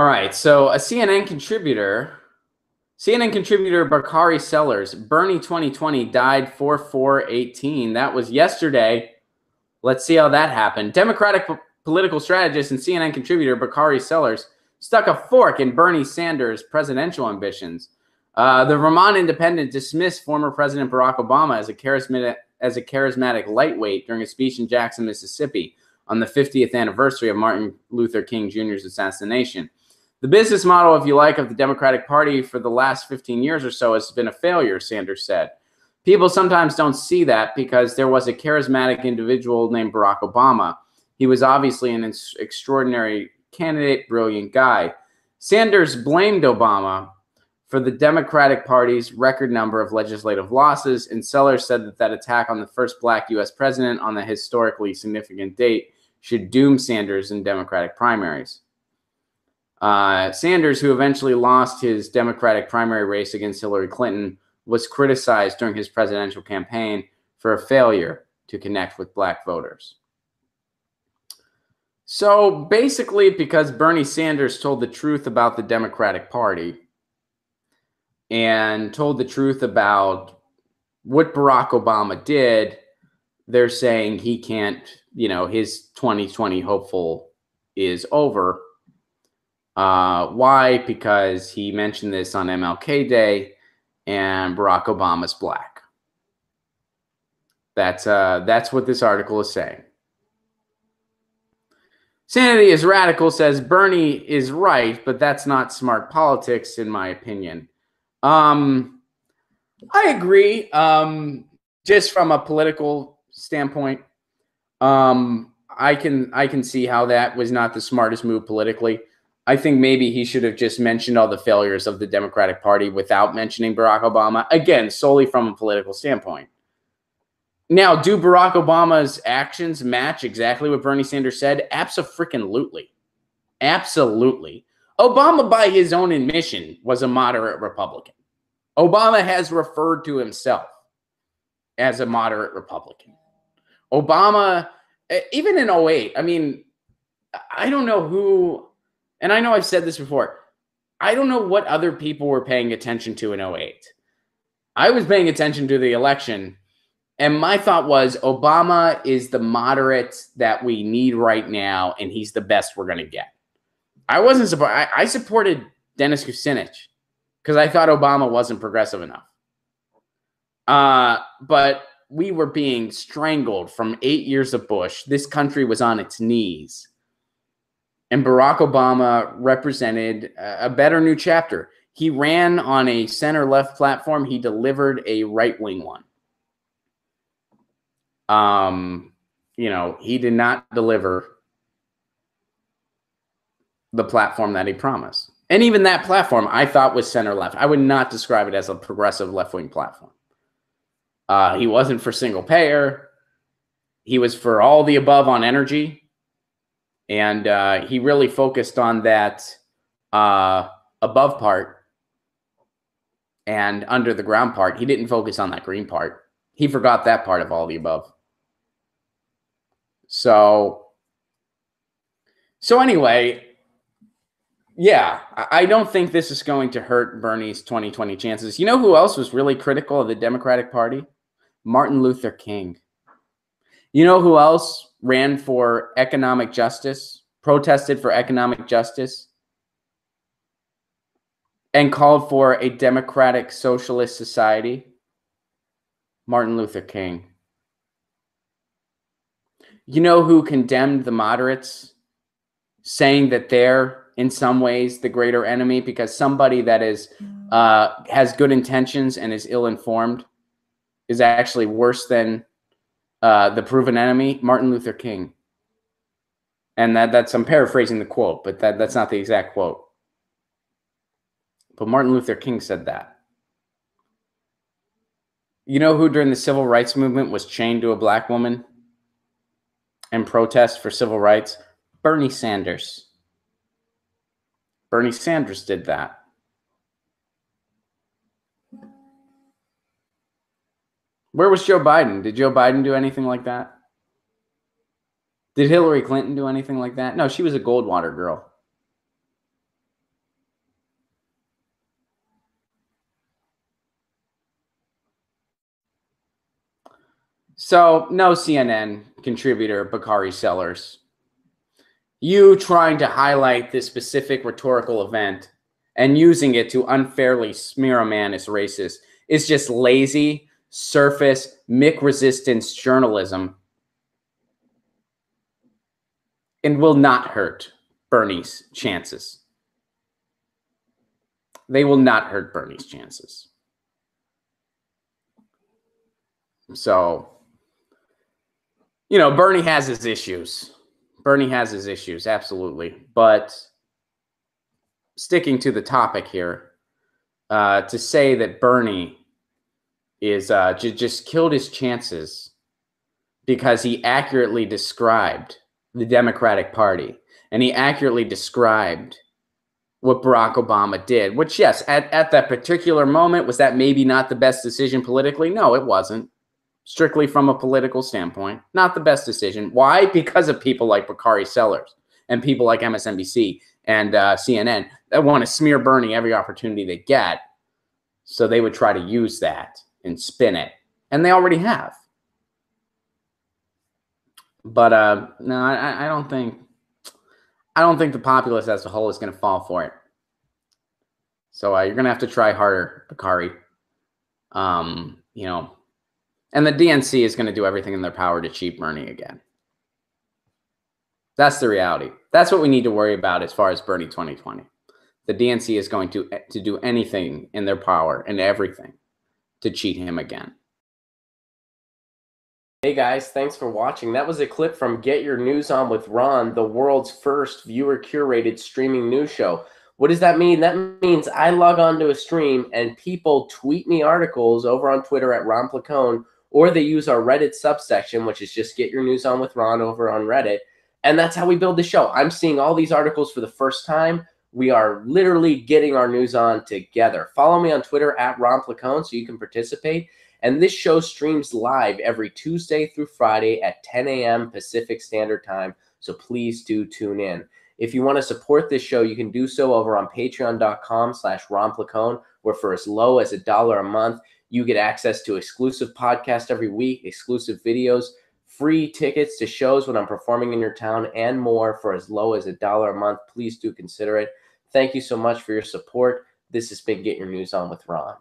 All right, so a CNN contributor Bakari Sellers, Bernie 2020 died 4/4/18. That was yesterday. Let's see how that happened. Democratic political strategist and CNN contributor Bakari Sellers stuck a fork in Bernie Sanders' presidential ambitions. The Vermont Independent dismissed former President Barack Obama as a charismatic lightweight during a speech in Jackson, Mississippi on the 50th anniversary of Martin Luther King Jr.'s assassination. The business model, if you like, of the Democratic Party for the last 15 years or so has been a failure, Sanders said. People sometimes don't see that because there was a charismatic individual named Barack Obama. He was obviously an extraordinary candidate, brilliant guy. Sanders blamed Obama for the Democratic Party's record number of legislative losses, and Sellers said that attack on the first black U.S. president on the historically significant date should doom Sanders in Democratic primaries. Sanders, who eventually lost his Democratic primary race against Hillary Clinton, was criticized during his presidential campaign for a failure to connect with black voters. So basically, because Bernie Sanders told the truth about the Democratic Party and told the truth about what Barack Obama did, they're saying he can't, his 2020 hopeful is over. Why? Because he mentioned this on MLK Day, and Barack Obama's black. That's what this article is saying. Sanity is radical says Bernie is right, but that's not smart politics, in my opinion. I agree. Just from a political standpoint, I can see how that was not the smartest move politically. I think maybe he should have just mentioned all the failures of the Democratic Party without mentioning Barack Obama, again, solely from a political standpoint. Now, do Barack Obama's actions match exactly what Bernie Sanders said? Abso-freaking-lutely. Absolutely. Obama, by his own admission, was a moderate Republican. Obama has referred to himself as a moderate Republican. Obama, even in 2008, I mean, I don't know who... And I know I've said this before. I don't know what other people were paying attention to in 2008. I was paying attention to the election, and my thought was Obama is the moderate that we need right now, and he's the best we're going to get. I wasn't surprised. I supported Dennis Kucinich because I thought Obama wasn't progressive enough. But we were being strangled from 8 years of Bush. This country was on its knees. And Barack Obama represented a better new chapter. He ran on a center-left platform. He delivered a right-wing one. He did not deliver the platform that he promised. And even that platform I thought was center-left. I would not describe it as a progressive left-wing platform. He wasn't for single-payer. He was for all the above on energy. And he really focused on that above part and under the ground part. He didn't focus on that green part. He forgot that part of all the above. So anyway, yeah, I don't think this is going to hurt Bernie's 2020 chances. You know who else was really critical of the Democratic Party? Martin Luther King. You know who else ran for economic justice, protested for economic justice, and called for a democratic socialist society? Martin Luther King. You know who condemned the moderates, saying that they're in some ways the greater enemy because somebody that is has good intentions and is ill-informed is actually worse than the proven enemy? Martin Luther King. And that's I'm paraphrasing the quote, but that's not the exact quote. But Martin Luther King said that. You know who during the civil rights movement was chained to a black woman in protest for civil rights? Bernie Sanders. Bernie Sanders did that. Where was Joe Biden? Did Joe Biden do anything like that? Did Hillary Clinton do anything like that? No, she was a Goldwater girl. So no CNN contributor, Bakari Sellers. You trying to highlight this specific rhetorical event and using it to unfairly smear a man as racist is just lazy, surface, Mick resistance journalism and will not hurt Bernie's chances. They will not hurt Bernie's chances. So, you know, Bernie has his issues. Bernie has his issues, absolutely. But sticking to the topic here, to say that Bernie is just killed his chances because he accurately described the Democratic Party and he accurately described what Barack Obama did, which, yes, at that particular moment, was that maybe not the best decision politically? No, it wasn't. Strictly from a political standpoint, not the best decision. Why? Because of people like Bakari Sellers and people like MSNBC and CNN that want to smear Bernie every opportunity they get. So they would try to use that and spin it. And they already have. But no, I don't think the populace as a whole is going to fall for it. So you're going to have to try harder, Bakari. You know, and the DNC is going to do everything in their power to cheat Bernie again. That's the reality. That's what we need to worry about as far as Bernie 2020. The DNC is going to do anything in their power and everything to cheat him again. Hey guys, thanks for watching. That was a clip from Get Your News On with Ron, the world's first viewer-curated streaming news show. What does that mean? That means I log on to a stream and people tweet me articles over on Twitter at Ron Placone, or they use our Reddit subsection, which is just Get Your News On with Ron over on Reddit. And that's how we build the show. I'm seeing all these articles for the first time. We are literally getting our news on together. Follow me on Twitter at Ron Placone so you can participate. And this show streams live every Tuesday through Friday at 10 a.m. Pacific Standard Time. So please do tune in. If you want to support this show, you can do so over on patreon.com/Ron Placone, where for as low as $1 a month, you get access to exclusive podcasts every week, exclusive videos, free tickets to shows when I'm performing in your town, and more for as low as $1 a month. Please do consider it. Thank you so much for your support. This has been Get Your News On with Ron.